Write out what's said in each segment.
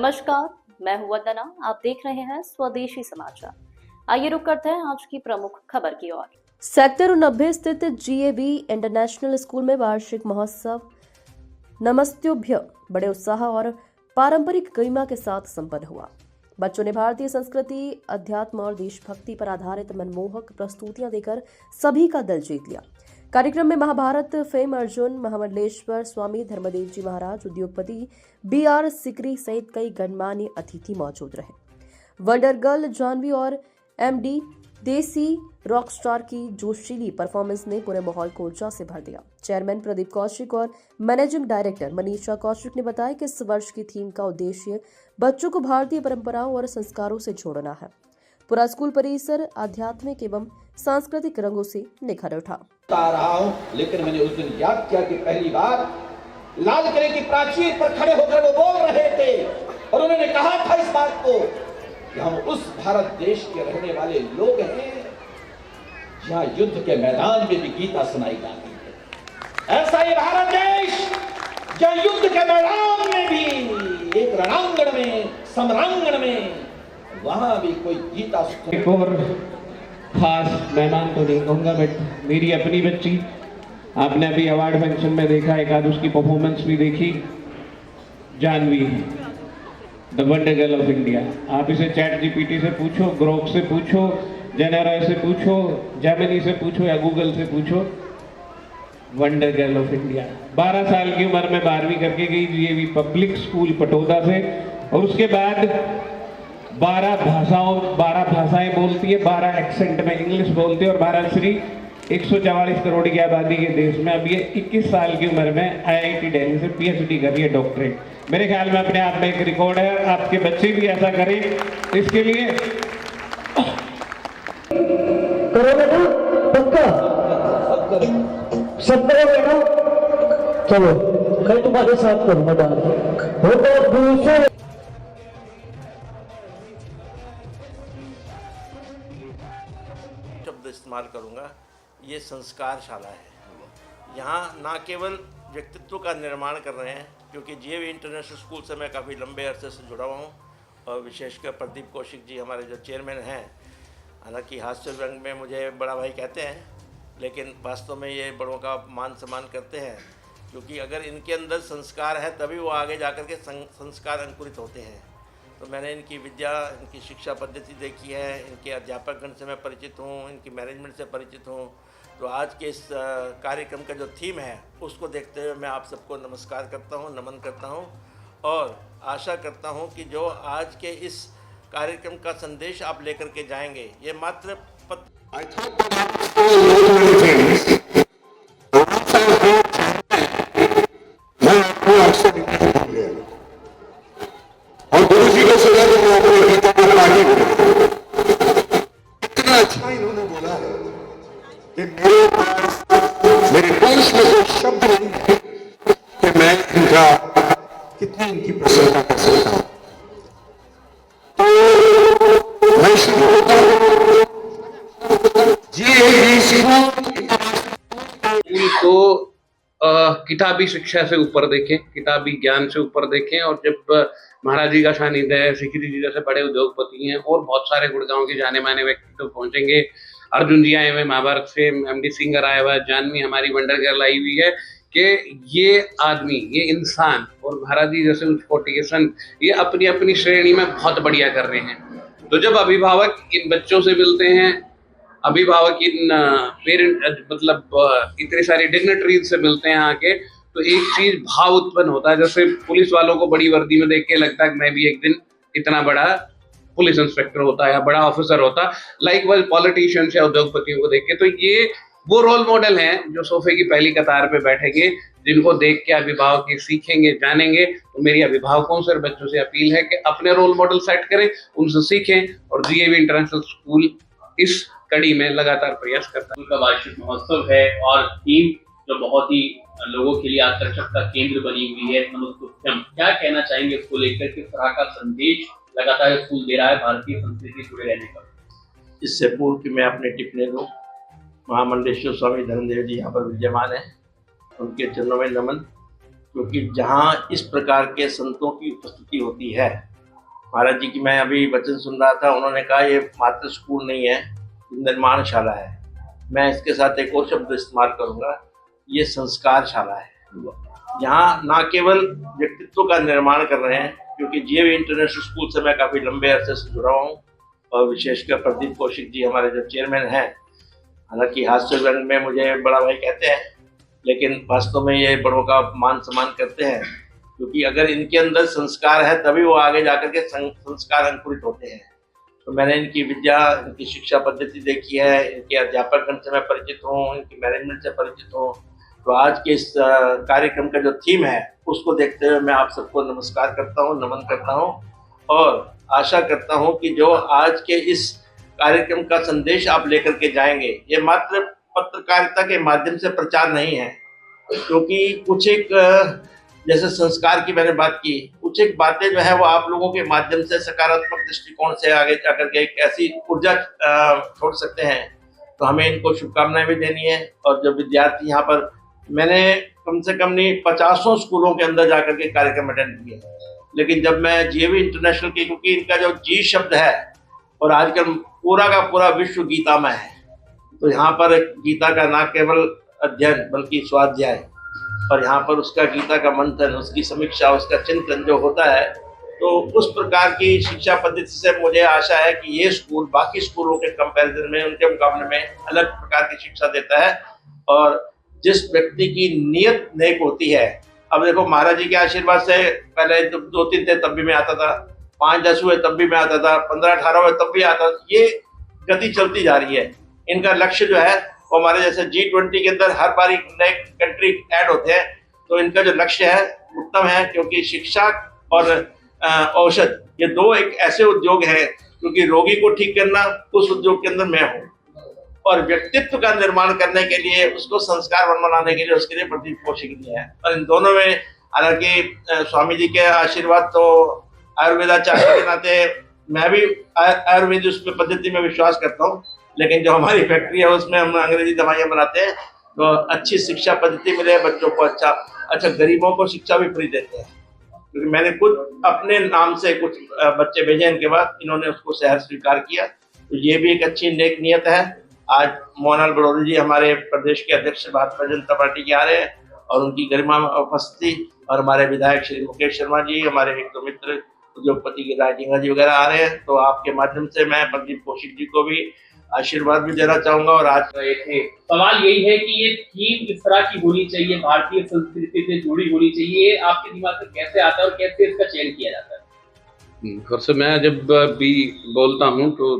नमस्कार, मैं हूं वंदना। आप देख रहे हैं स्वदेशी समाचार। आइए रुक करते हैं आज की प्रमुख खबर की ओर। सेक्टर 90 स्थित GAV इंटरनेशनल स्कूल में वार्षिक महोत्सव नमस्त्योभ्य बड़े उत्साह और पारंपरिक गरिमा के साथ संपन्न हुआ। बच्चों ने भारतीय संस्कृति, अध्यात्म और देशभक्ति पर आधारित मनमोहक प्रस्तुतियां देकर सभी का दिल जीत लिया। कार्यक्रम में महाभारत फेम अर्जुन, महामंडलेश्वर स्वामी धर्मदेव जी महाराज, उद्योगपति BR सिकरी सहित कई गणमान्य अतिथि मौजूद रहे। वंडर गर्ल जानवी और MD देसी रॉकस्टार की जोशीली परफॉर्मेंस ने पूरे माहौल को ऊर्जा से भर दिया। चेयरमैन प्रदीप कौशिक और मैनेजिंग डायरेक्टर मनीषा कौशिक ने बताया कि इस वर्ष की थीम का उद्देश्य बच्चों को भारतीय परंपराओं और संस्कारों से जोड़ना है। पूरा स्कूल परिसर आध्यात्मिक एवं सांस्कृतिक रंगों से निखर उठा। लेकिन मैंने उस दिन याद किया कि पहली बार लाल किले की प्राचीर पर खड़े होकर वो बोल रहे थे और उन्होंने कहा था इस बात को कि हम उस भारत देश के रहने वाले लोग हैं जहां युद्ध के मैदान में भी गीता सुनाई जाती है। ऐसा ही भारत देश जहां युद्ध के मैदान में भी एक रणांगण में, समरांगण में, वहां भी कोई गीता खास मेहमान तो नहीं कहूँगा, बट मेरी अपनी बच्ची, आपने अभी अवार्ड फंक्शन में देखा, एक आध उसकी परफॉर्मेंस भी देखी, Janhvi, the wonder girl of India. आप इसे ChatGPT से पूछो, ग्रोक से पूछो, जेनेरा से पूछो, जेमिनी से पूछो या गूगल से पूछो, वंडर गर्ल ऑफ इंडिया। 12 साल की उम्र में 12वीं करके गई GAV पब्लिक स्कूल पटौदा से, और उसके बाद 12 भाषाएं बोलती है, 12 एक्सेंट में इंग्लिश बोलती है, और भारतश्री 144 करोड़ की आबादी के देश में अब ये 21 साल की उम्र में IIT दिल्ली से PhD कर रही है, डॉक्टरेट। मेरे ख्याल में अपने आप में एक रिकॉर्ड है। आपके बच्चे भी ऐसा करें, इसके लिए करोगे ना, पक्का सब करोगे ना। चलो मैं तुम्हारे साथ करूंगा। हो तो दूसरे शब्द इस्तेमाल करूंगा। ये संस्कारशाला है। यहाँ ना केवल व्यक्तित्व का निर्माण कर रहे हैं, क्योंकि GAV इंटरनेशनल स्कूल से मैं काफ़ी लंबे अरसे से जुड़ा हुआ हूँ, और विशेषकर प्रदीप कौशिक जी हमारे जो चेयरमैन हैं, हालांकि हास्य व्यंग में मुझे बड़ा भाई कहते हैं, लेकिन वास्तव में ये बड़ों का मान सम्मान करते हैं, क्योंकि अगर इनके अंदर संस्कार है तभी वो आगे जाकर के संस्कार अंकुरित होते हैं। तो मैंने इनकी विद्या, इनकी शिक्षा पद्धति देखी है, इनके अध्यापकगण से मैं परिचित हूँ, इनकी मैनेजमेंट से परिचित हूँ। तो आज के इस कार्यक्रम का जो थीम है उसको देखते हुए मैं आप सबको नमस्कार करता हूँ, नमन करता हूँ, और आशा करता हूँ कि जो आज के इस कार्यक्रम का संदेश आप लेकर के जाएंगे, ये मात्र और गुरु जी को सजा तो वो अपने गीता को आगे इतना अच्छा इन्होंने बोला है कि मेरे पास मेरे वंश में कोई शब्द नहीं है कि मैं इनका कितनी इनकी प्रशंसा कर सकता हूं। तो मैं शुरू होता हूं तो किताबी शिक्षा से ऊपर देखें, किताबी ज्ञान से ऊपर देखें, और जब महाराज जी का सानिध्य है, सिकरी जी जैसे बड़े उद्योगपति हैं और बहुत सारे गुड़गांव के जाने माने व्यक्ति तो पहुंचेंगे। अर्जुन जी आए हुए महाभारत से, MD सिंगर आया हुआ है, जानवी हमारी वंडर गर्ल आई हुई है, कि ये आदमी, ये इंसान और महाराज जी जैसे उच्च कोटि के संत, ये अपनी अपनी श्रेणी में बहुत बढ़िया कर रहे हैं। तो जब अभिभावक इन बच्चों से मिलते हैं, अभिभावक इन पेरेंट मतलब इतने सारे डिग्नेटरीज से मिलते हैं आके, तो एक चीज भाव उत्पन्न होता है। जैसे पुलिस वालों को बड़ी वर्दी में देख के लगता है कि मैं भी एक दिन इतना बड़ा पुलिस इंस्पेक्टर होता है या बड़ा ऑफिसर होता, लाइकवाइज पॉलिटिशियंस या उद्योगपतियों को देख के। तो ये वो रोल मॉडल हैं जो सोफे की पहली कतार पे बैठेंगे, जिनको देख के अभिभावक सीखेंगे, जानेंगे। तो मेरी अभिभावकों से और बच्चों से अपील है कि अपने रोल मॉडल सेट करें, उनसे सीखें, और GAV इंटरनेशनल स्कूल इस कड़ी में लगातार प्रयास करता है। उनका वार्षिक महोत्सव है और थीम जो बहुत ही लोगों के लिए आकर्षक का केंद्र बनी हुई है, नमस्तेभ्यम। क्या कहना चाहेंगे इसको लेकर, किस तरह का संदेश लगातार स्कूल दे रहा है भारतीय संस्कृति जुड़े रहने का? इससे पूर्व कि मैं अपने टिप्पणी दूं, महामंडलेश्वर स्वामी धर्मदेव जी यहाँ पर विद्यमान है, उनके चरणों में नमन, क्योंकि जहाँ इस प्रकार के संतों की उपस्थिति होती है महाराज जी की मैं अभी वचन सुन रहा था, उन्होंने कहा ये मात्र स्कूल नहीं है, निर्माणशाला है। मैं इसके साथ एक और शब्द इस्तेमाल करूंगा, ये संस्कारशाला है। यहाँ न केवल व्यक्तित्व का निर्माण कर रहे हैं, क्योंकि जीएवी इंटरनेशनल स्कूल से मैं काफ़ी लंबे अरसे से जुड़ा हूँ, और विशेषकर प्रदीप कौशिक जी हमारे जो चेयरमैन हैं, हालांकि हास्य व्यंग में मुझे बड़ा भाई कहते हैं, लेकिन वास्तव में ये बड़ों का मान सम्मान करते हैं, क्योंकि अगर इनके अंदर संस्कार है तभी वो आगे जाकर के संस्कार अंकुरित होते हैं। तो मैंने इनकी विद्या, इनकी शिक्षा पद्धति देखी है, इनके अध्यापकगण से मैं परिचित हूँ, इनकी मैनेजमेंट से परिचित हूँ। तो आज के इस कार्यक्रम का जो थीम है उसको देखते हुए मैं आप सबको नमस्कार करता हूँ, नमन करता हूँ, और आशा करता हूँ कि जो आज के इस कार्यक्रम का संदेश आप लेकर के जाएंगे, ये मात्र पत्रकारिता के माध्यम से प्रचार नहीं है, क्योंकि कुछ एक जैसे संस्कार की मैंने बात की, कुछ एक बातें जो है वो आप लोगों के माध्यम से सकारात्मक दृष्टिकोण से आगे जाकर के एक ऐसी ऊर्जा छोड़ सकते हैं। तो हमें इनको शुभकामनाएं भी देनी है। और जो विद्यार्थी यहाँ पर, मैंने कम से कम नहीं 50 स्कूलों के अंदर जाकर के कार्यक्रम अटेंड किए, लेकिन जब मैं जीएवी इंटरनेशनल की, क्योंकि इनका जो जी शब्द है और आजकल पूरा का पूरा विश्व गीतामय है, तो यहाँ पर गीता का न केवल अध्ययन बल्कि स्वाध्याय, और यहाँ पर उसका गीता का मंथन, उसकी समीक्षा, उसका चिंतन जो होता है, तो उस प्रकार की शिक्षा पद्धति से मुझे आशा है कि ये स्कूल बाकी स्कूलों के कंपैरिजन में, उनके मुकाबले में अलग प्रकार की शिक्षा देता है। और जिस व्यक्ति की नीयत नेक होती है, अब देखो महाराज जी के आशीर्वाद से पहले 2-3 थे तब भी मैं आता था, 5-10 हुए तब भी मैं आता था, 15-18 हुए तब भी आता था, ये गति चलती जा रही है। इनका लक्ष्य जो है वो हमारे जैसे G20 के अंदर हर बार नए कंट्री ऐड होते हैं, तो इनका जो लक्ष्य है उत्तम है, क्योंकि शिक्षा और औषध ये दो एक ऐसे उद्योग हैं, क्योंकि रोगी को ठीक करना उस उद्योग के अंदर मैं हूँ, और व्यक्तित्व का निर्माण करने के लिए, उसको संस्कारवान बनाने के लिए, उसके लिए प्रदीप कौशिक जी है। और इन दोनों में हालांकि स्वामी जी के आशीर्वाद, तो आयुर्वेदाचार्य के नाते मैं भी आयुर्वेद उसमें पद्धति में विश्वास करता हूँ, लेकिन जो हमारी फैक्ट्री है उसमें हम अंग्रेजी दवाइयाँ बनाते हैं, तो अच्छी शिक्षा पद्धति मिले बच्चों को, अच्छा गरीबों को शिक्षा भी फ्री देते हैं, क्योंकि मैंने खुद अपने नाम से कुछ बच्चे भेजे, इनके बाद इन्होंने उसको शहर स्वीकार किया, तो ये भी एक अच्छी नेक नियत है। आज मोहनलाल बड़ौदा जी हमारे प्रदेश के अध्यक्ष भारतीय जनता पार्टी के आ रहे हैं, और उनकी गरिमा उपस्थिति, और हमारे विधायक श्री मुकेश शर्मा जी, हमारे एक दो मित्र उद्योगपति गिरिराज जिंगा जी वगैरह आ रहे हैं। तो आपके माध्यम से मैं प्रदीप कौशिक जी को भी आशीर्वाद भी देना चाहूंगा। और आज रहे थे, सवाल यही है कि ये थीम किस तरह की होनी चाहिए, भारतीय संस्कृति से जुड़ी होनी चाहिए, आपके दिमाग में कैसे आता है और कैसे इसका चयन किया जाता है? वैसे मैं जब भी बोलता हूँ तो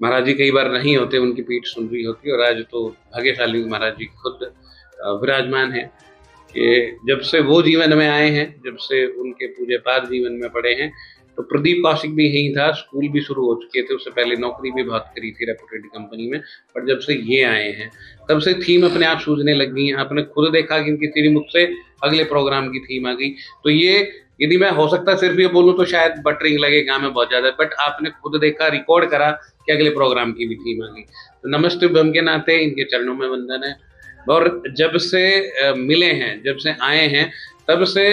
महाराज जी कई बार नहीं होते, उनकी पीठ सुन रही होती है, और आज तो भाग्यशाली महाराज जी खुद विराजमान है कि जब से वो जीवन में आए हैं, जब से उनके पूजे पाठ जीवन में पड़े हैं, तो प्रदीप कौशिक भी यही था, स्कूल भी शुरू हो चुके थे, उससे पहले नौकरी भी बहुत करी थी रेपुटेड कंपनी में, पर जब से ये आए हैं तब से थीम अपने आप सूझने लग गई हैं। आपने खुद देखा कि इनकी तेरी मुझसे अगले प्रोग्राम की थीम आ गई। तो ये यदि मैं हो सकता सिर्फ ये बोलूँ तो शायद बटरिंग लगेगा में बहुत ज़्यादा, बट आपने खुद देखा, रिकॉर्ड करा कि अगले प्रोग्राम की भी थीम आ गई। तो नमस्ते बम के नाते इनके चरणों में वंदन है। और जब से मिले हैं, जब से आए हैं, तब से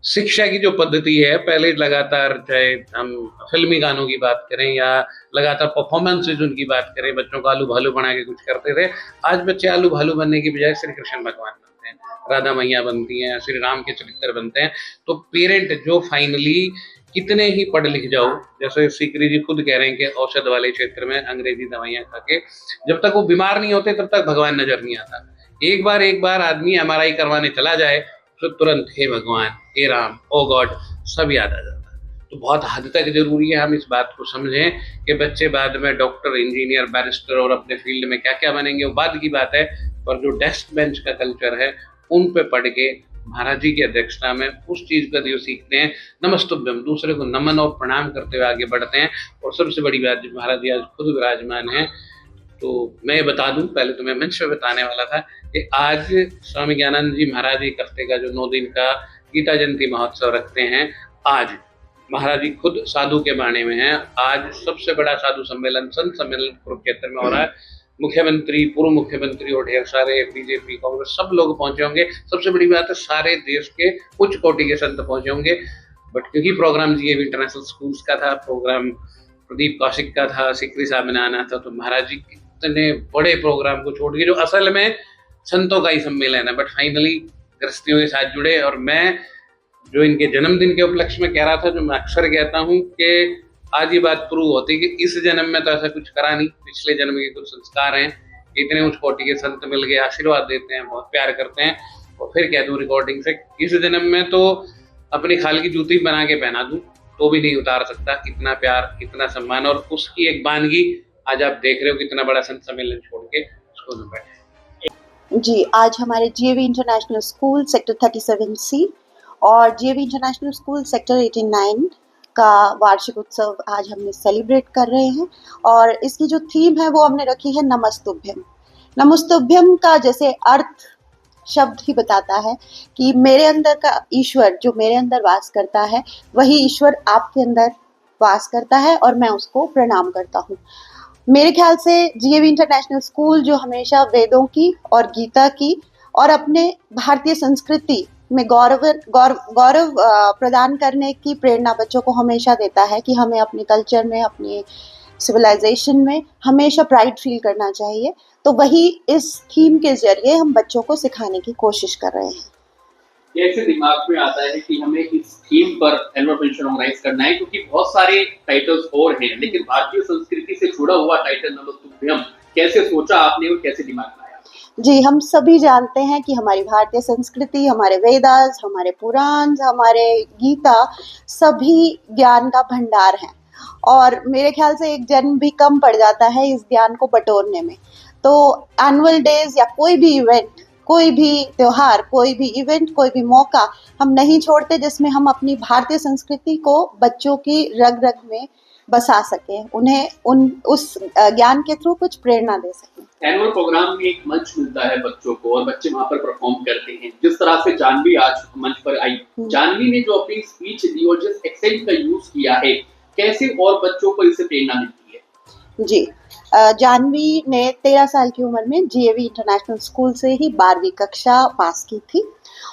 शिक्षा की जो पद्धति है, पहले लगातार चाहे हम फिल्मी गानों की बात करें या लगातार परफॉर्मेंसेज उनकी बात करें, बच्चों को आलू भालू बना के कुछ करते थे, आज बच्चे आलू भालू बनने की बजाय श्री कृष्ण भगवान बनते हैं, राधा मैया बनती हैं, श्री राम के चरित्र बनते हैं। तो पेरेंट जो फाइनली कितने ही पढ़ लिख जाओ, जैसे सीकरी जी खुद कह रहे हैं कि औषध वाले क्षेत्र में अंग्रेजी दवाइयाँ खा के जब तक वो बीमार नहीं होते तब तक भगवान नजर नहीं आता। एक बार आदमी MRI करवाने चला जाए तो तुरंत हे भगवान, हे राम, ओ गॉड सब याद आ जाता है। तो बहुत हद तक जरूरी है हम इस बात को समझें कि बच्चे बाद में डॉक्टर, इंजीनियर, बैरिस्टर और अपने फील्ड में क्या क्या बनेंगे वो बाद की बात है, पर जो डेस्क बेंच का कल्चर है उन पे पढ़ के महाराज जी की अध्यक्षता में उस चीज़ का जो सीखते हैं, नमस्तुभ्यम, दूसरे को नमन और प्रणाम करते हुए आगे बढ़ते हैं। और सबसे बड़ी बात, जब महाराज जी आज खुद विराजमान हैं, तो मैं ये बता दूं, पहले तो मैं मंच पे बताने वाला था कि आज स्वामी ज्ञानानंद जी महाराज जी एक हफ्ते का जो 9 दिन का गीता जयंती महोत्सव रखते हैं, आज महाराज जी खुद साधु के बाणे में हैं। आज सबसे बड़ा साधु सम्मेलन, संत सम्मेलन कुरुक्षेत्र में हो रहा है। मुख्यमंत्री, पूर्व मुख्यमंत्री और ढेर सारे बीजेपी, कांग्रेस सब लोग पहुंचे होंगे। सबसे बड़ी बात है सारे देश के उच्च कोटि के संत पहुंचे होंगे। बट क्योंकि प्रोग्राम जीएवी इंटरनेशनल स्कूल्स का था, प्रोग्राम प्रदीप कौशिक का था, सिकरी साहब ने आना था, तो महाराज जी इतने बड़े प्रोग्राम को छोड़ के, जो असल में संतों का ही सम्मेलन है, बट फाइनली गृहस्थियों के साथ जुड़े। और मैं जो इनके जन्मदिन के उपलक्ष्य में कह रहा था, जो मैं अक्सर कहता हूँ कि आज ये बात प्रूव होती है कि इस जन्म में तो ऐसा कुछ करा नहीं, पिछले जन्म के कुछ संस्कार हैं, इतने उच्च कोटि के संत मिल गए, आशीर्वाद देते हैं, बहुत प्यार करते हैं। और फिर कह दूँ रिकॉर्डिंग से, इस जन्म में तो अपनी खाल की जूती बना के पहना दूँ तो भी नहीं उतार सकता, इतना प्यार, इतना सम्मान। और उसकी एक वानगी आज आप देख रहे हो, कितना बड़ा संत सम्मेलन छोड़ के स्कूल में बैठे। जी, आज हमारे GAV international school sector 37C और जीएवी इंटरनेशनल स्कूल सेक्टर 89 का वार्षिक उत्सव आज हमने सेलिब्रेट कर रहे हैं। और इसकी जो थीम है वो हमने रखी है नमस्तुभ्यम। नमस्तुभ्यम का जैसे अर्थ शब्द ही बताता है कि मेरे अंदर का ईश्वर, जो मेरे अंदर वास करता है, वही ईश्वर आपके अंदर वास करता है और मैं उसको प्रणाम करता हूँ। मेरे ख्याल से जीएवी इंटरनेशनल स्कूल जो हमेशा वेदों की और गीता की और अपने भारतीय संस्कृति में गौरव प्रदान करने की प्रेरणा बच्चों को हमेशा देता है कि हमें अपने कल्चर में, अपने सिविलाइजेशन में हमेशा प्राइड फील करना चाहिए। तो वही इस थीम के जरिए हम बच्चों को सिखाने की कोशिश कर रहे हैं। कैसे दिमाग में आता है कि हमें इस थीम पर एनुअल फंक्शन ऑर्गेनाइज करना है, क्योंकि बहुत सारे टाइटल्स और हैं, लेकिन भारतीय संस्कृति से जुड़ा हुआ टाइटल नमस्तुभ्यम कैसे सोचा आपने और कैसे दिमाग में आया? जी, हम सभी जानते हैं कि हमारी भारतीय संस्कृति, हमारे वेदास, हमारे पुराण, हमारे गीता सभी ज्ञान का भंडार हैं और मेरे ख्याल से एक जन्म भी कम पड़ जाता है इस ज्ञान को बटोरने में। तो एनुअल डेज या कोई भी इवेंट, कोई भी त्योहार, कोई भी इवेंट, कोई भी मौका हम नहीं छोड़ते जिसमें हम अपनी भारतीय संस्कृति को बच्चों की रग रग में बसा सकें, उन्हें उस ज्ञान के थ्रू कुछ प्रेरणा दे सकें। एनुअल प्रोग्राम में एक मंच मिलता है बच्चों को और बच्चे वहाँ पर परफॉर्म करते हैं। जिस तरह से जानवी आज मंच पर आई, जानवी ने जो अपनी स्पीच दी और जिस एक्सेंट का यूज किया है, कैसे और बच्चों को इससे प्रेरणा मिलती है? जी, जानवी ने 13 साल की उम्र में जीएवी इंटरनेशनल स्कूल से ही 12वीं कक्षा पास की थी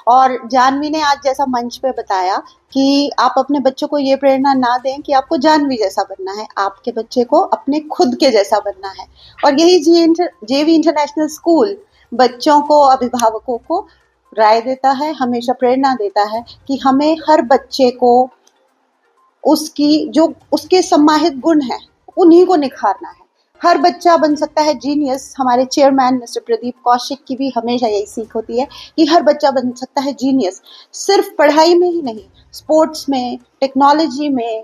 और जानवी ने आज जैसा मंच पे बताया कि आप अपने बच्चों को ये प्रेरणा ना दें कि आपको जानवी जैसा बनना है, आपके बच्चे को अपने खुद के जैसा बनना है। और यही जीएवी इंटरनेशनल स्कूल बच्चों को, अभिभावकों को राय देता है, हमेशा प्रेरणा देता है कि हमें हर बच्चे को उसके सम्मानित गुण हैं उन्हीं को निखारना है। हर बच्चा बन सकता है जीनियस। हमारे चेयरमैन मिस्टर प्रदीप कौशिक की भी हमेशा यही सीख होती है कि हर बच्चा बन सकता है जीनियस, सिर्फ पढ़ाई में ही नहीं, स्पोर्ट्स में, टेक्नोलॉजी में,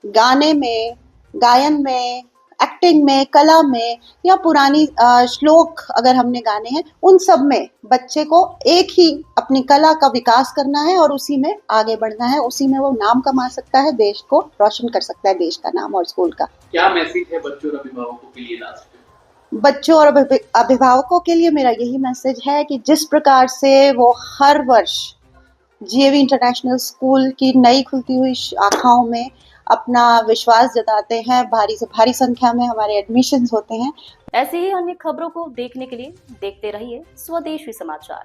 गाने में, गायन में, एक्टिंग में, कला में या पुरानी श्लोक अगर हमने गाने हैं, उन सब में बच्चे को एक ही अपनी कला का विकास करना है और उसी में आगे बढ़ना है। उसी में वो नाम कमा सकता है, देश को रोशन कर सकता है, देश का नाम और स्कूल का। क्या मैसेज है बच्चों और अभिभावकों के लिए लास्ट में? बच्चों और अभिभावकों के लिए मेरा यही मैसेज है कि जिस प्रकार से वो हर वर्ष जीएवी इंटरनेशनल स्कूल की नई खुलती हुई शाखाओं में अपना विश्वास जताते हैं, भारी से भारी संख्या में हमारे एडमिशन्स होते हैं। ऐसी ही अन्य खबरों को देखने के लिए देखते रहिए स्वदेशी समाचार।